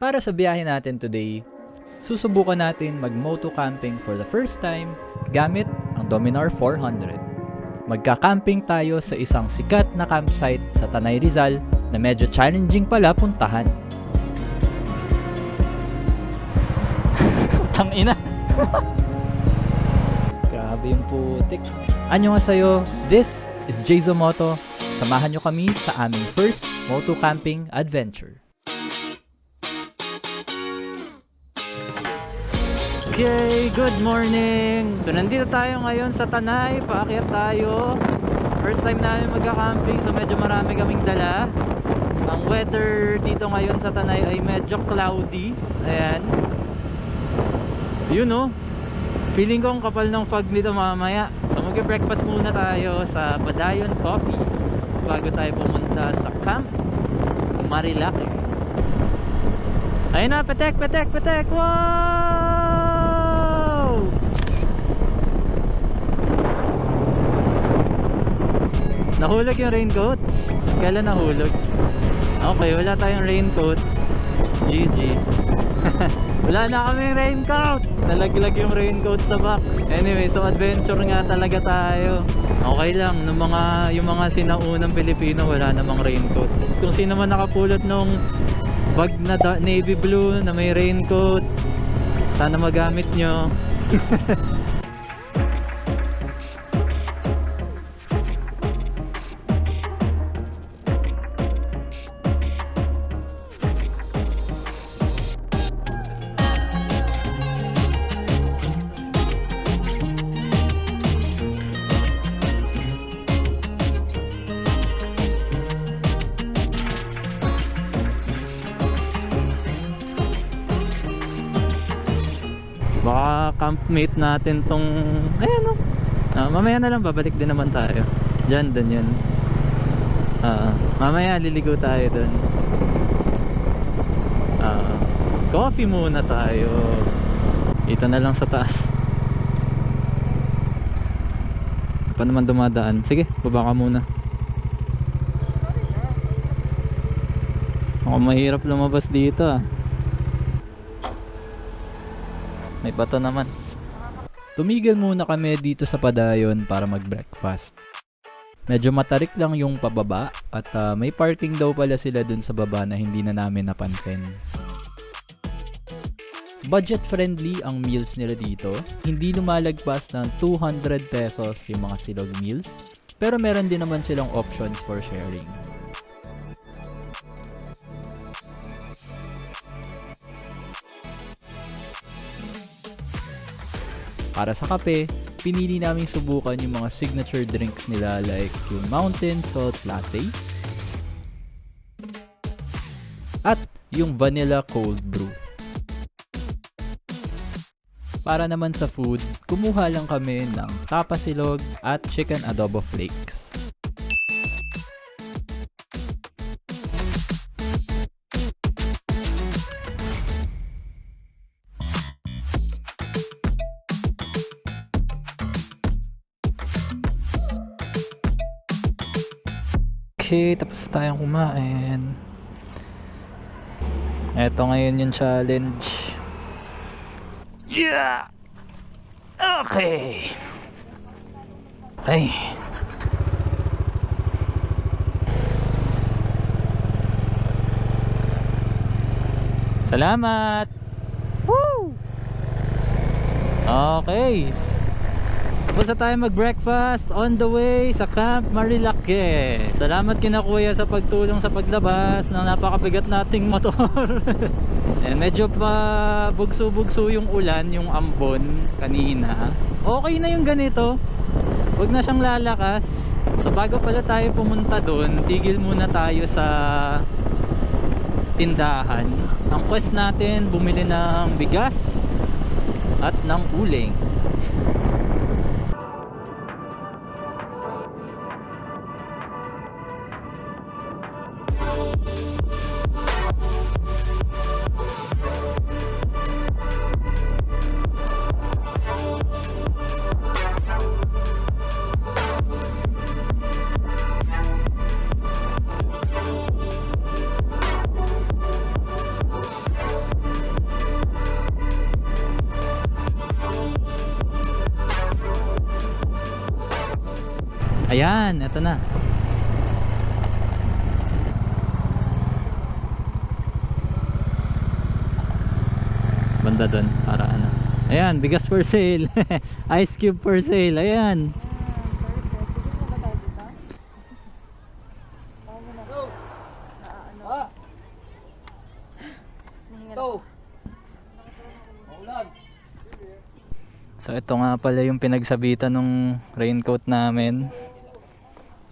Para sa biyahe natin today, susubukan natin mag-moto camping for the first time gamit ang Dominar 400. Magka-camping tayo sa isang sikat na campsite sa Tanay Rizal na medyo challenging pala puntahan. Tangina! Grabe yung putik. Annyeonghaseyo, this is Jayzo Moto. Samahan nyo kami sa aming first moto camping adventure. Okay, good morning! So, nandito tayo ngayon sa Tanay, paakyat tayo. First time namin magka-camping, so medyo marami kaming dala. Ang weather dito ngayon sa Tanay ay medyo cloudy. Ayan. Yun, no? Feeling ko ang kapal ng fog nito mamaya. So mag-breakfast muna tayo sa Padayon Coffee bago tayo pumunta sa Camp Marilake. Ayun na, petek! Wow! Nahulog yung raincoat? Kailan nahulog? Okay, wala tayong raincoat. GG. Wala na kaming raincoat. Nalaglag yung raincoat sa back. Anyway, so adventure nga talaga tayo. Okay lang, yung mga sinaunang Pilipino wala namang raincoat. Kung sino man nakapulot nung bag na navy blue na may raincoat, sana magamit nyo. Baka campmate natin tong ayan o. Mamaya na lang babalik din naman tayo. Diyan, dun yun. Mamaya liligo tayo dun. Coffee muna tayo. Ito na lang sa taas. Pa naman dumadaan. Sige, baba ka muna. Mukhang mahirap lumabas dito ah. May bato naman. Tumigil muna kami dito sa Padayon para mag-breakfast. Medyo matarik lang yung pababa at may parking daw pala sila dun sa baba na hindi na namin napansin. Budget friendly ang meals nila dito. Hindi lumalagpas ng 200 pesos yung mga silog meals. Pero meron din naman silang options for sharing. Para sa kape, pinili naming subukan yung mga signature drinks nila like yung Mountain Salt Latte at yung Vanilla Cold Brew. Para naman sa food, kumuha lang kami ng tapa silog at chicken adobo flakes. Okay, tapos na tayong kumain. Eto ngayon yung challenge. Yeah! Okay! Okay. Salamat! Woo! Okay. Tapos na tayo mag-breakfast on the way sa Camp Marilake. Salamat kina kuya sa pagtulong sa paglabas ng napakabigat nating motor. And medyo pa bugso-bugso yung ulan, yung ambon kanina. Okay na yung ganito. Huwag na siyang lalakas. So bago pala tayo pumunta doon, tigil muna tayo sa tindahan. Ang quest natin, bumili ng bigas at ng uling. Ayan, eto na. Banda doon para ano. Ayan, bigas for sale. Ice cube for sale. Ayan. So ito nga pala yung pinagsabitan ng raincoat namin.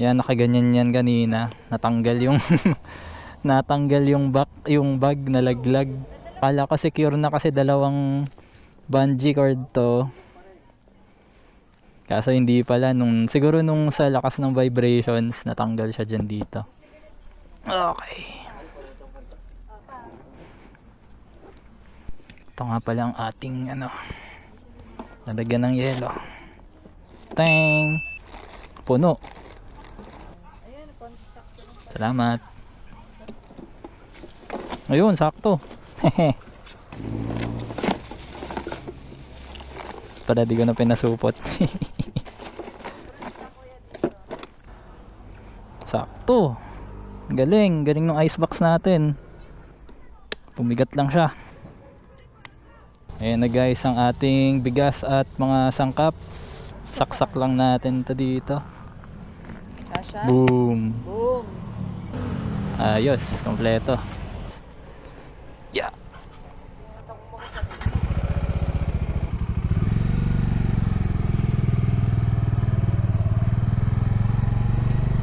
Yan, nakaganyan yan kanina. Natanggal yung natanggal yung bag nalaglag. Kala ko secure na kasi dalawang bungee cord to. Kaso hindi pala, siguro nung sa lakas ng vibrations natanggal siya dyan dito. Okay. Ito nga pala ang ating nalagyan ng yelo. Tang! Puno. Salamat. Ayun, sakto. Para di ko na pinasupot. Sakto. Galing ng icebox natin. Pumigat lang siya. Ayan na guys ang ating bigas at mga sangkap. Saksak lang natin ito dito. Boom. Boom. Ayos, kompleto. Yeah.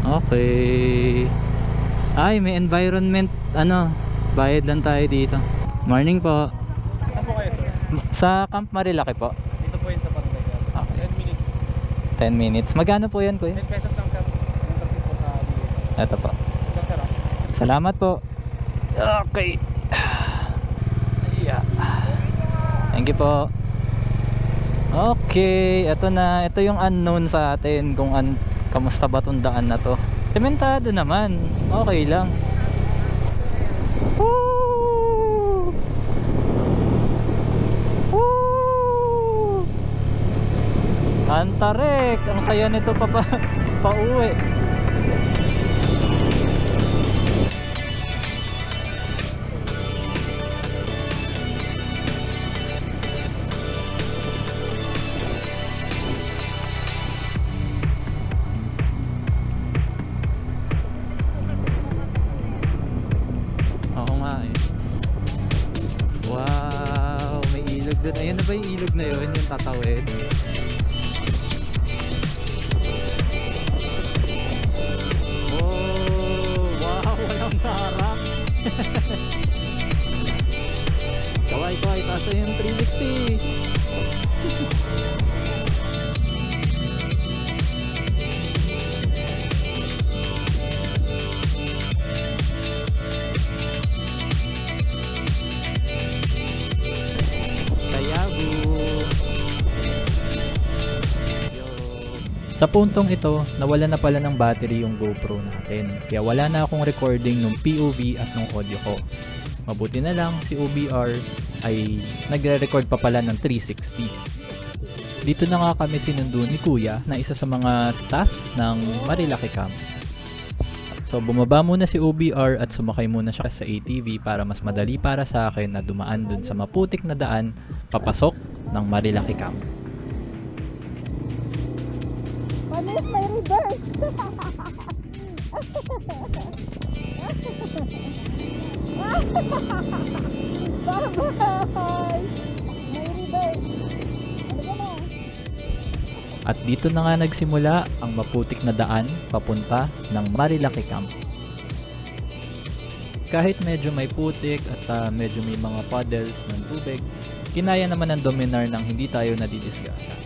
Okay. Ay, may environment bayad lang tayo dito. Morning po. Saan po kayo, sir? Sa Camp Marilaki po. Dito po yun sa Barangay. Okay. 10 minutes. 10 minutes. Magkano po yan, kuya? 10 pesos lang, sir. Interview po sa video. Ito po. Ito, sir. Salamat po. Okay. Yeah. Thank you po. Okay, ito na. Ito yung unknown sa atin kung kamusta ba tong daan na to. Sementado naman. Okay lang. Woo! Woo! Antarek, ang saya nito pauwi. Oo nga eh. Wow, may ilog doon. Ayun na ba yung ilog na yun? Yung tatawid. Walang harap. Kaway, taas na yung 360. Sa puntong ito, nawala na pala ng battery yung GoPro natin. Kaya wala na akong recording ng POV at ng audio ko. Mabuti na lang si OBR ay nagre-record pa pala ng 360. Dito na nga kami sinundo ni Kuya na isa sa mga staff ng Marilaki Camp. So bumaba muna si OBR at sumakay muna siya sa ATV para mas madali para sa akin na dumaan dun sa maputik na daan papasok ng Marilaki Camp. Panis, may reverse. Bye-bye. May reverse. Ano ba na? At dito na nga nagsimula ang maputik na daan papunta ng Marilaki Camp. Kahit medyo may putik at medyo may mga puddles ng tubig, kinaya naman ng Dominar nang hindi tayo nadidisgasa.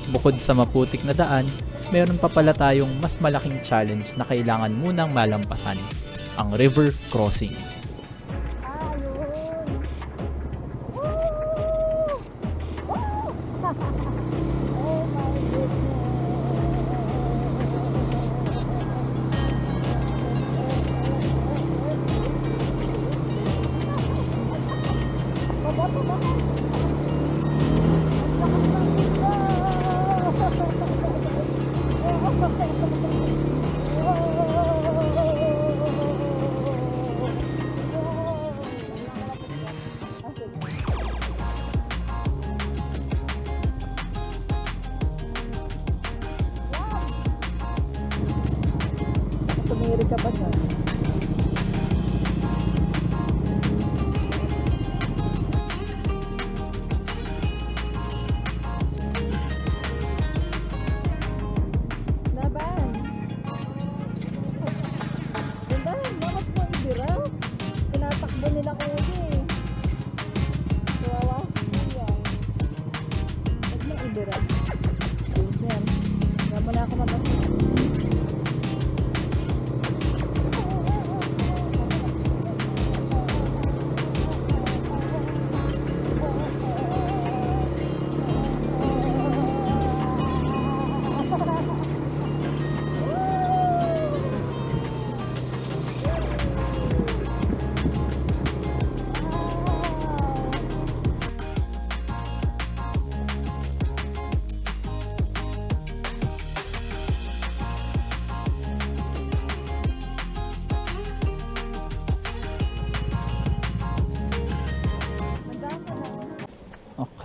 Bukod sa maputik na daan, meron pa pala tayong mas malaking challenge na kailangan munang malampasan, ang river crossing. Ayun. Woo! Woo! Oh my goodness. ka ba siya? Laban! Gandahan, bakit mo ibira? Tinatakbo nila kuya eh. Kawawa. Ayan. Huwag mo ibira. Sir, wala mo na ako mabasa.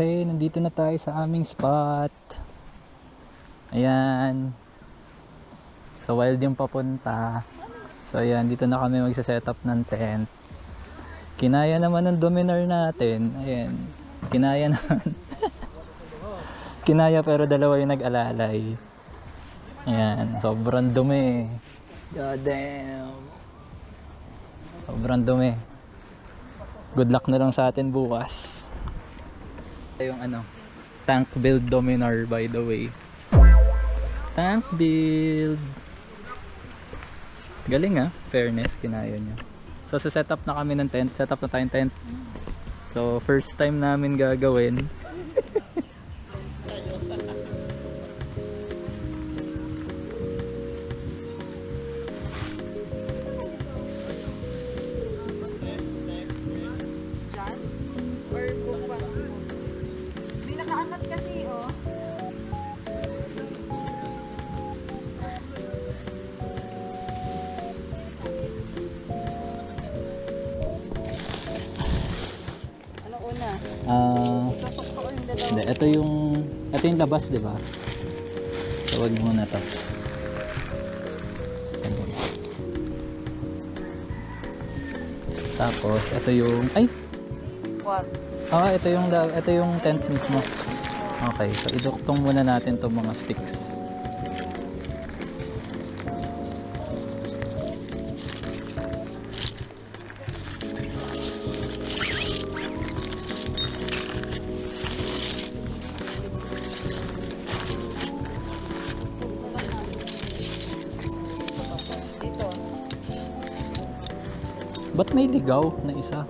Okay, nandito na tayo sa aming spot. Ayan. So wild yung papunta. So ayan, dito na kami magsa-set up ng tent. Kinaya naman ng Dominar natin. Ayan. Kinaya naman. Kinaya pero dalawa yung nag-alalay. Ayan, sobrang dumi. God damn. Sobrang dumi. Good luck na lang sa atin bukas. Yung ano, tank build Dominar by the way. Tank build. Galing fairness, kinaya niya. So sa setup na kami ng tent, setup na tayong tent. So first time namin gagawin. Or buka. May nakaangat kasi, oh. Ano una? Sasok-sok yung dalawa. Hindi, ito yung labas, di ba? So wag muna to. Tapos ito yung What? ito yung tent mismo. Okay, so iduktong muna natin tong mga sticks. Dito. Ba't may ligaw na isa?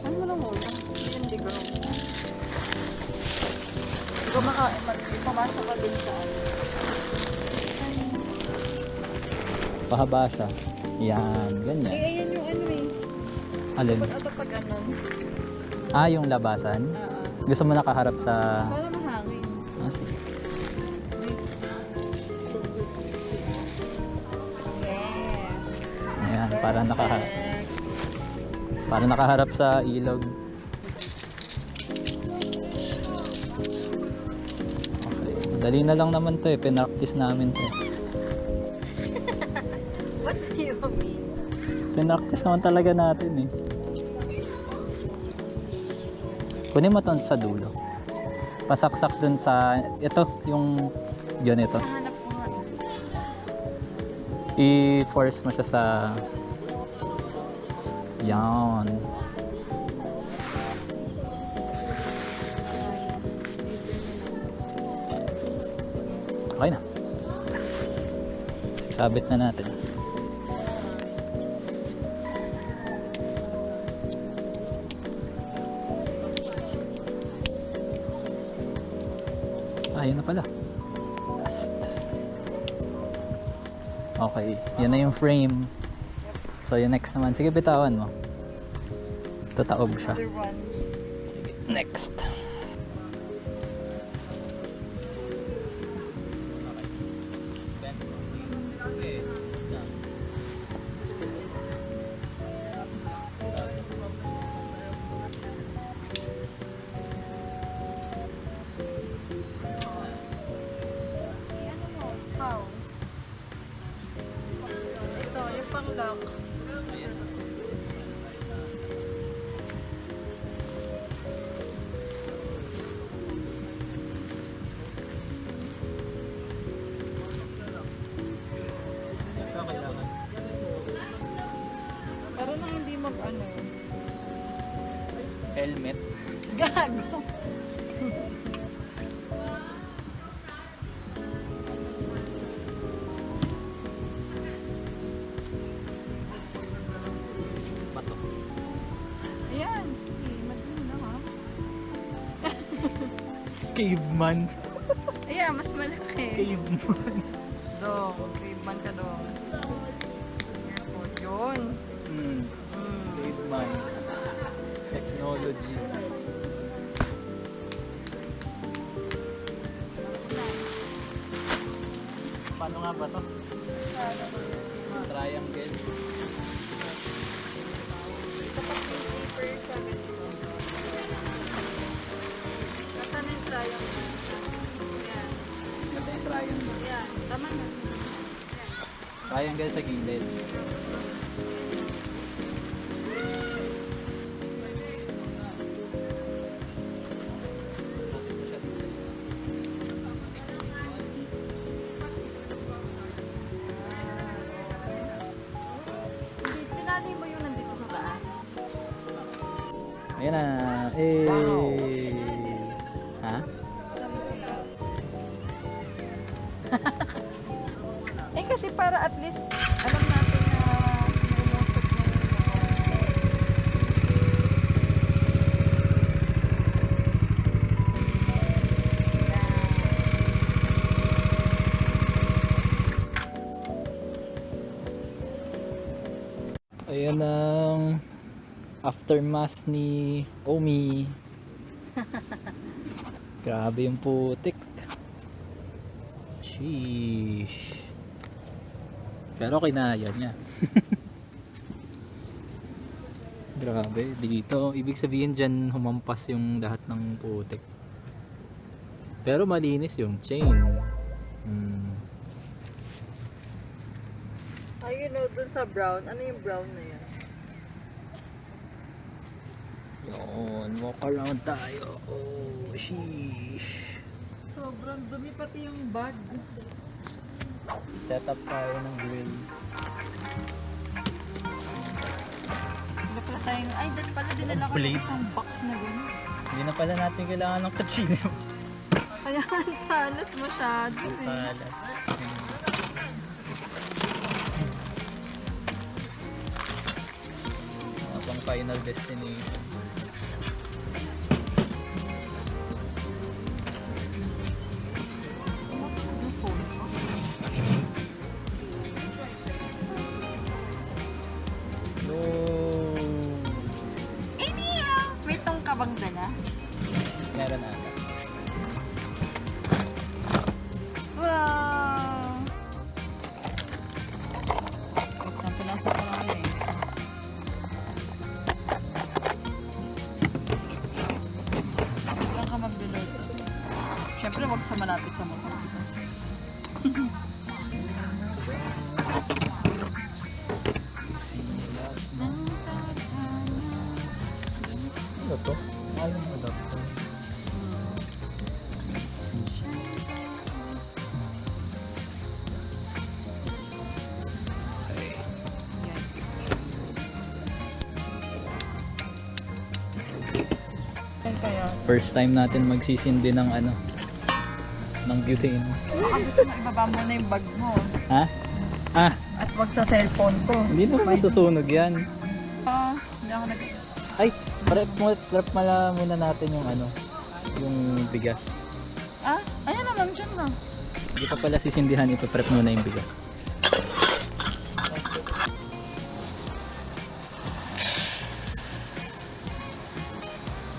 Ano mo lang muna? Hindi ko. Pumasok ka din sa ano. Pahaba siya. Yan, ganyan. Ayan yung ano eh. Alin? Ba't ito pag ano? Yung labasan. Gusto mo nakaharap sa... Para mahangin. Sige. Yeah. Ayan, para nakaharap sa ilog. Okay, madali na lang naman to pinractice namin to. What do you mean? Pinractice naman talaga natin Kunin mo to sa dulo. Pasaksak dun sa ito, yung yun ito. Nahanap ko nga. I-force mo siya sa yan. Okay na. Sisabit na natin. Yun na pala. Last. Okay, yan na yung frame. So yung next naman, sige bitawan mo. Tataob siya. Another one. Sige, next. How? Ito, helmet. Gago. Bato. Ayan, sige, madali na ha. Caveman. Ayan, mas malaki. Caveman. Dong, caveman ka dong. Airport yun. Caveman. Technology. Paano nga ba to? Triangle. Paper 7. Nasaan yung triangle? Ayan. Ganda yung triangle. Ayan, tama na. Triangle sa gilid. Hindi, tinali mo yung nandito sa taas. Ayan na. Eh. Ha? Eh kasi para at least alam natin na numusok na Ayan ang aftermath ni Omi. Grabe yung putik. Sheesh. Pero kinaya niya. Grabe, dito. Ibig sabihin dyan humampas yung lahat ng putik. Pero malinis yung chain. Ay, you know, dun sa brown. Ano yung brown na yan? Yun, walk around tayo. Oh, sheesh. Sobrang dumi pati yung bag. Set up tayo ng grill. Wala pala tayong... Ay, dahil pala dinala ko Blade. ng isang box na gano'n. Hindi na pala natin kailangan ng kutsilyo. Kaya ang talas masyado eh. Palas. Pang final destination. Yung phone ko. No. Eh, Mia! May tong kabang dala. Meron ata. Wow! Ang pinasok ko lang eh. Saan ka mag-reload? Siyempre, wag sa malapit sa motor. Ano to? Ayun mo daw. Kaya, First time natin magsisindi ng ano, ng butane. baka gusto mo ibaba mo na yung bag mo. Ha? Ah, At wag sa cellphone ko. hindi naman masusunog yan. Hindi ako nag... Ay, prep muna natin yung ano, yung bigas. Ah, ayan na lang dyan na. Hindi pa pala sisindihan, ipaprep muna yung bigas.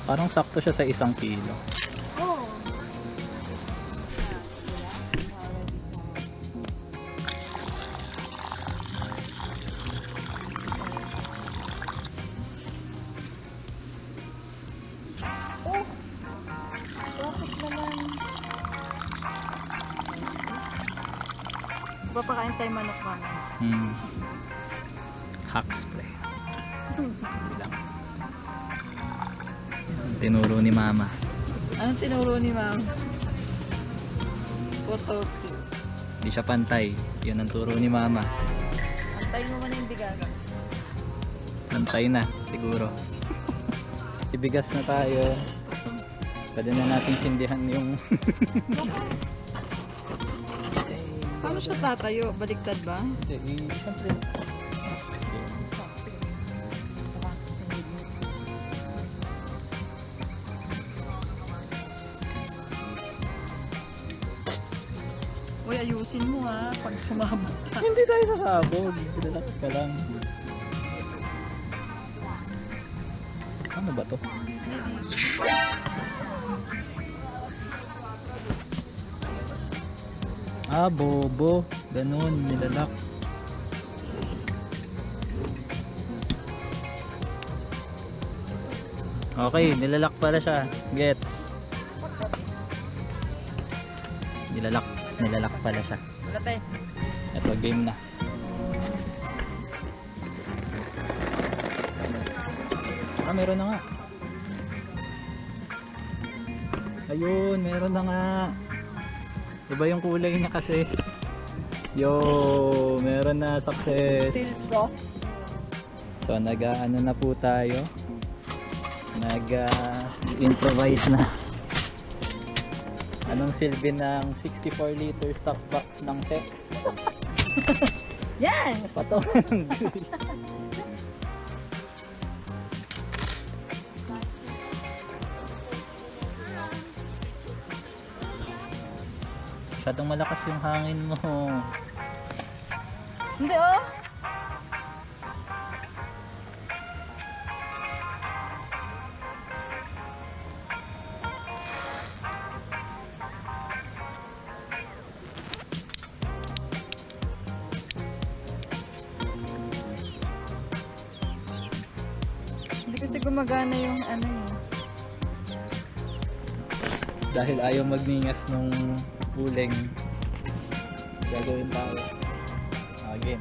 Parang sakto siya sa 1 kilo. Oh. Oh. Bakit naman? Papakain tayo manok mama. Hack spray. Lang. Tinuro ni mama. Anong tinuro ni ma'am? Photo. Hindi siya pantay. Yun ang turo ni mama. Antayin mo man yung bigas. Pantay na, siguro. Ibigas na tayo. Pwede na natin sindihan yung... Paano siya tatayo? Baliktad ba? Hindi, siyempre. Uy, ayusin mo ha, pag sumabot ka. Hindi tayo sasabog. Relax ka lang. Ano ba to? Ah, bobo. Ganun, nilalak. Okay, nilalak pala siya. Gets. Nilalak pala siya. Wala tayo. Ito, game na. Ah, meron na nga. Ayun, meron na nga. Iba yung kulay niya kasi. Yo, meron na, success. Still frost. So, nag-ano na po tayo. Nag-improvise na. Anong silbi ng 64 liter stock box ng sex? Yan! Pato. Masyadong malakas yung hangin mo. Hindi oh! Hindi kasi gumagana yung ano eh. Dahil ayaw magningas nung uling, gagawin tayo. Again.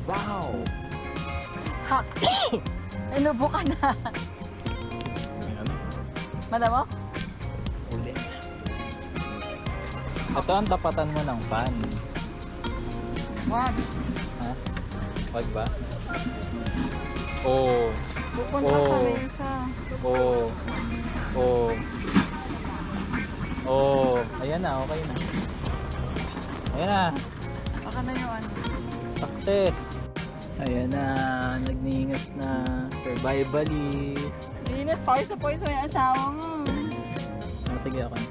Wow! Hacks! Inubo ka na. Malamok? Uling. Ito ang tapatan mo ng pan. Wag. Ha? Wag ba? Oh. Pupunta sa mesa. Oh. Oh. Oh. Ayan na, okay na. Ayan na. Baka na yung ano. Success. Ayan na, nagningas na. Survivalist. Minit, pawis na pawis mo yung asawa mo. Ah, sige ako na.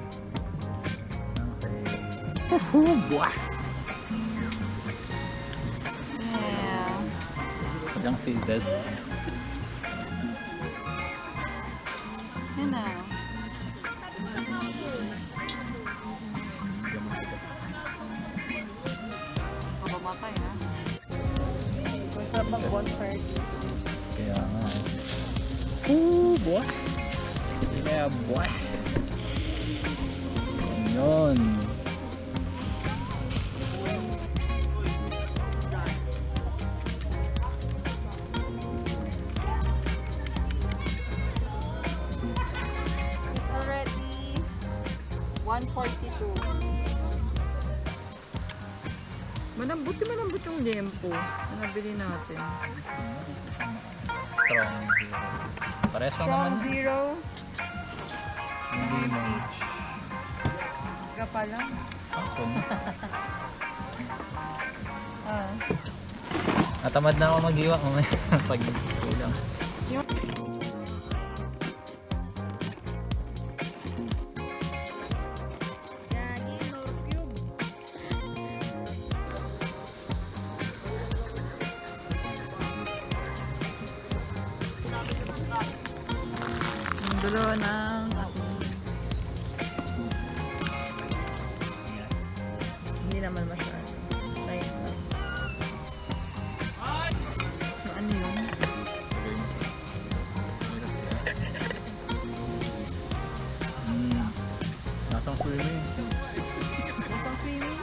Okay. Buah! Yeah. Yung seated. Yan na. Yung masigas. Mababatay ha. Masarap mag-bonfire. Kaya nga. Buah! Yeah, buah! Yun. It's already 1:42. Malambot yung lempo na nabili natin. Strong zero. Pares lang naman. Strong zero. Hindi mo. Ka pa lang. Ako na. Ah. Natamad na ako mag-iwa mamaya pag kulang. Yagi, Nor Cube. Ang dulo ng hindi naman masyado. Right lang. Ano yun? Natang swimming. Pang swimming?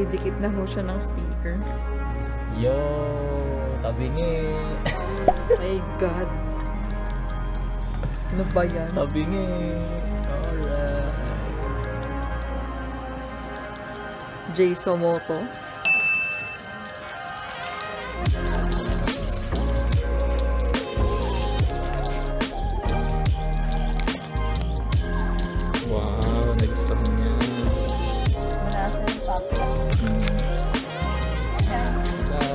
Nagdidikit na ho siya ng sticker. Yo, tabingi. My God. Ano ba yan? Tabingi. Alright. Jay Somoto. Wow, nag-stop niya. Manasa yung papa. Bye.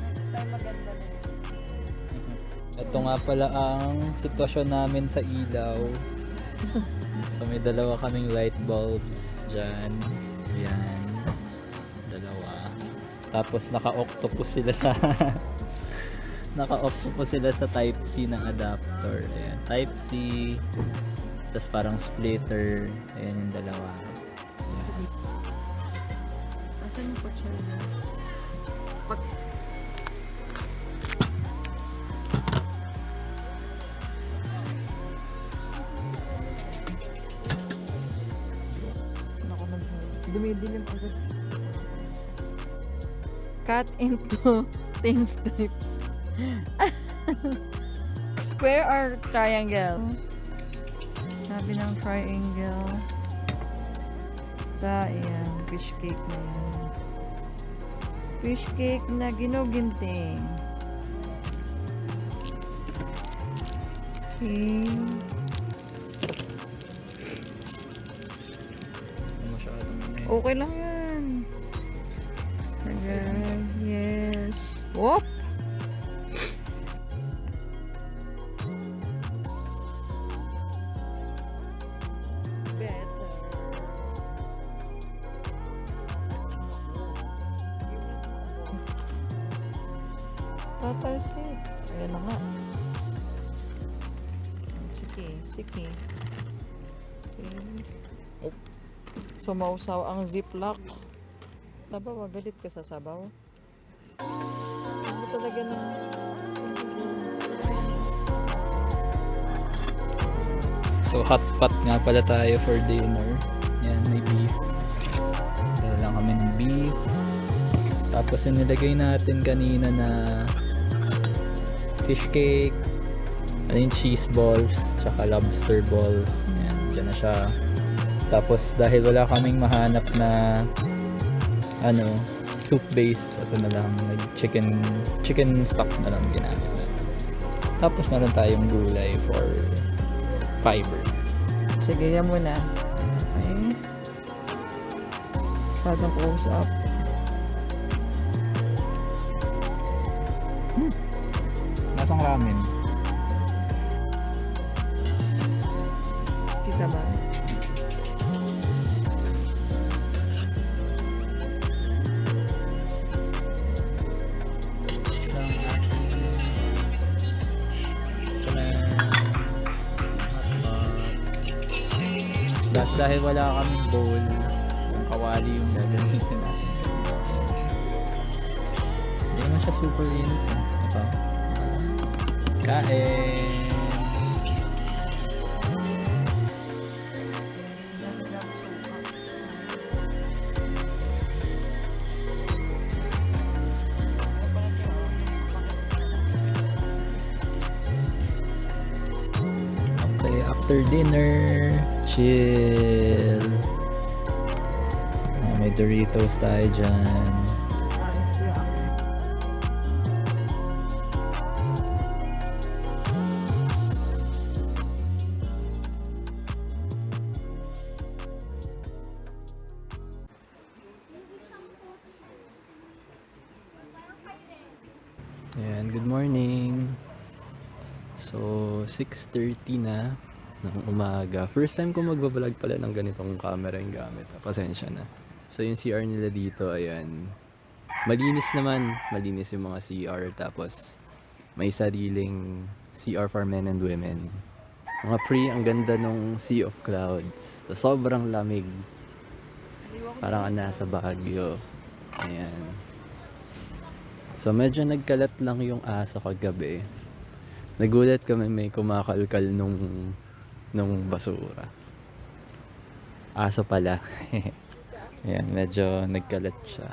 Next time maganda na. Ito nga pala ang sitwasyon namin sa ilaw. So may dalawa kaming light bulbs dyan. Yan. Dalawa. Tapos naka-octopus sila sa naka-octopus sila sa type C ng adapter. Ayan. Type C. Tapos parang splitter. Ayan yung dalawa. Asan yung kotse niya? Pag... Naku, dumidilim agad. Cut into 10 strips. Square or triangle? Sabi ng triangle. Ayan, fish cake na yan. Fish cake na ginuginting. Okay. Okay lang yan. Ayan, yes. Whoop! Better. Tatalsik. Ayan na nga. Sige, sige. Okay. Sumausaw ang ziplock. Sabaw, galit ka sa sabaw. Ano talaga ng... So hot pot nga pala tayo for dinner. Yan, may beef. Dala lang kami ng beef. Tapos yung nilagay natin kanina na fish cake, ano yung cheese balls, tsaka lobster balls. Yan, dyan na siya. Tapos dahil wala kaming mahanap na ano, soup base, ito na lang, chicken stock na lang ginamit natin. Tapos meron tayong gulay for fiber. Sige, yan muna. Okay. Padang close up. Nasang ramen? Kita ba? Dahil wala kaming bowl, yung kawali yung gagamitin natin. Hindi naman siya super init. Ito. Kain! Okay, after dinner, chill. May Doritos tayo dyan. Ayan, good morning. So, 6:30 na. ng umaga. First time ko magbablog pala ng ganitong camera yung gamit. Pasensya na. So yung CR nila dito, ayan. Malinis naman. Malinis yung mga CR. Tapos may sariling CR for men and women. Mga pre, ang ganda nung Sea of Clouds. Tapos sobrang lamig. Parang nasa Baguio. Ayan. So medyo nagkalat lang yung aso kagabi. Nagulat kami may kumakalkal nung basura. Aso pala. Ayan, medyo nagkalat siya.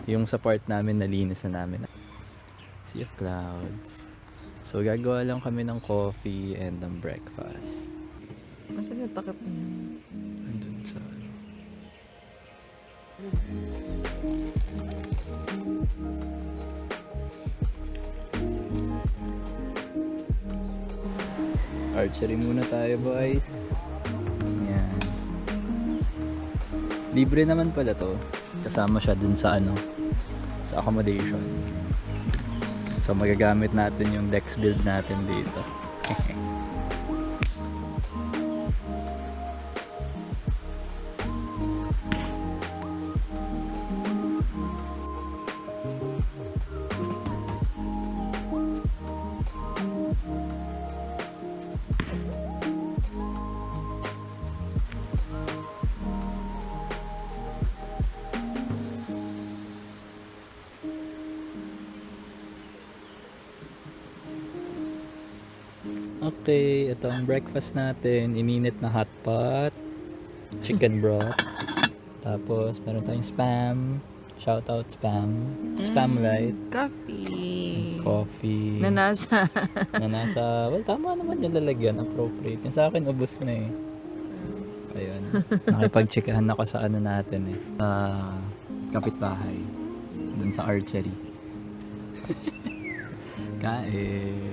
Yung sa part namin, nalinis na namin. Sea of Clouds. So gagawa lang kami ng coffee and ng breakfast. Masa yung takip niya? Andun sa... Archery muna tayo, boys. Yan. Libre naman pala to. Kasama siya dun sa sa accommodation. So magagamit natin yung dex build natin dito. Okay, ito ang breakfast natin. Ininit na hot pot, chicken broth, tapos meron tayong spam. Shout out spam. Spam right? Coffee. Coffee. Na nasa. Na nasa, well, tama naman yung lalagyan. Appropriate. Yung sa akin, ubos na eh. Ayun. Nakipag-checkahan ako sa natin eh. Kapitbahay. Dun sa archery. Kain.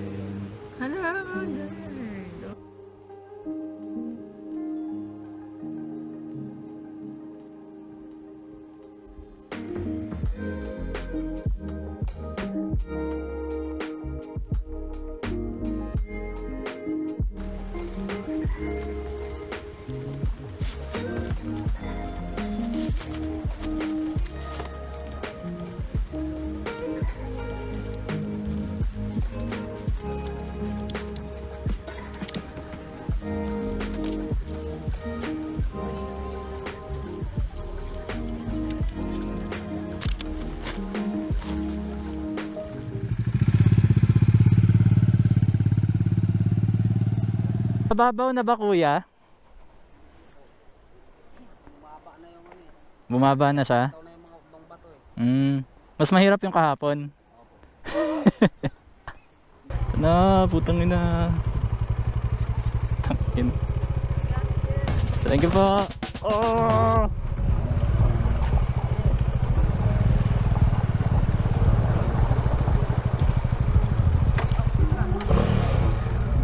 Hala, Mababaw na ba, kuya? Bumaba na siya? Mas mahirap yung kahapon. Ito na, putang ina. Tangin. Thank you po. Oh!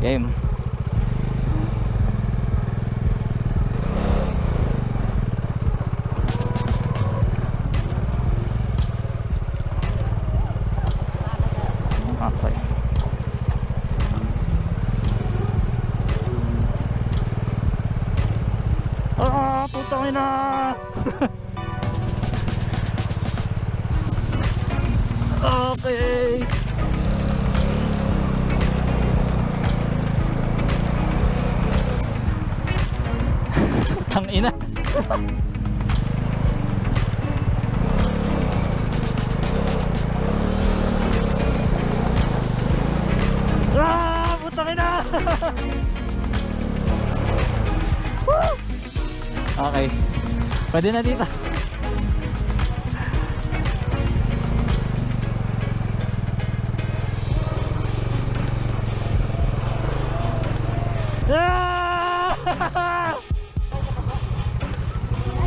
Game. Okay. Putang ina. Okay. Putang ina. Putang ina. Okay. Pwede na dito.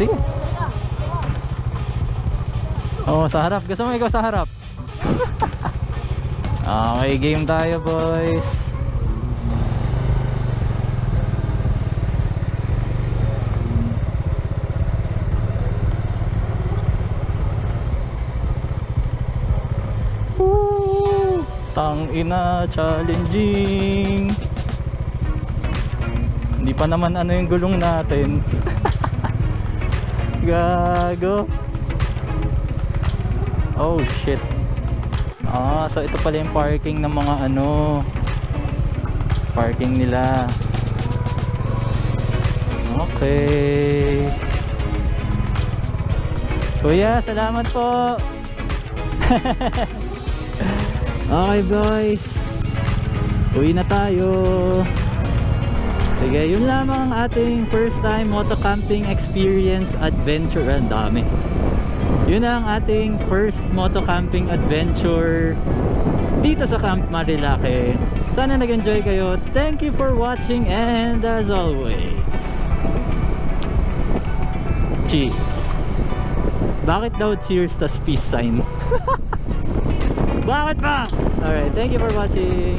Sige. Oh, sa harap. Gusto mo ikaw sa harap? Okay, game tayo, boys. Tang ina, challenging. Di pa naman ano yung gulong natin. Gago. Oh shit. So ito pala yung parking ng mga ano. Parking nila. Okay. Kuya, salamat po. Okay guys, uwi na tayo. Sige, yun lamang ang ating first time moto camping experience adventure. Ang dami. Yun ang ating first moto camping adventure dito sa Camp Marilake. Sana nag-enjoy kayo. Thank you for watching, and as always, cheers. Bakit daw cheers tas peace sign? Bakit ba? Alright, thank you for watching.